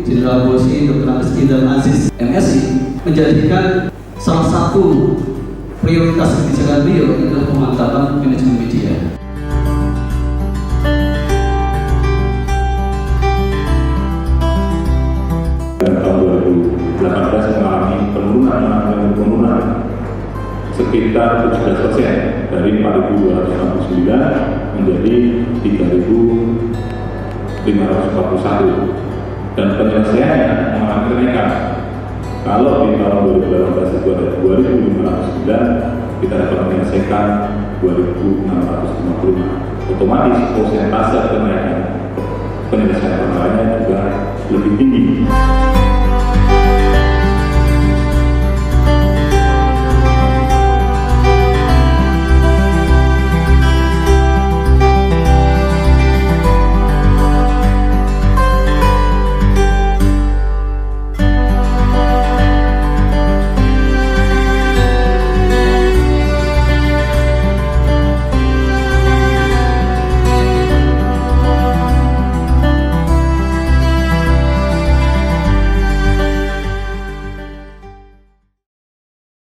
Jenderal Polisi Dr. Andes Idam Aziz MSI menjadikan salah satu prioritas kebijakan beliau adalah pemantapan manajemen media. Tahun 2018 mengalami penurunan sekitar 17% dari 4.269 menjadi 3.541 dan penyelesaiannya mengalami kenaikan. Kalau di tahun 2018 itu ada 2.509, kita dapat menyelesaikan 2.655. Otomatis persentase kenaikan penyelesaian perkaranya juga lebih tinggi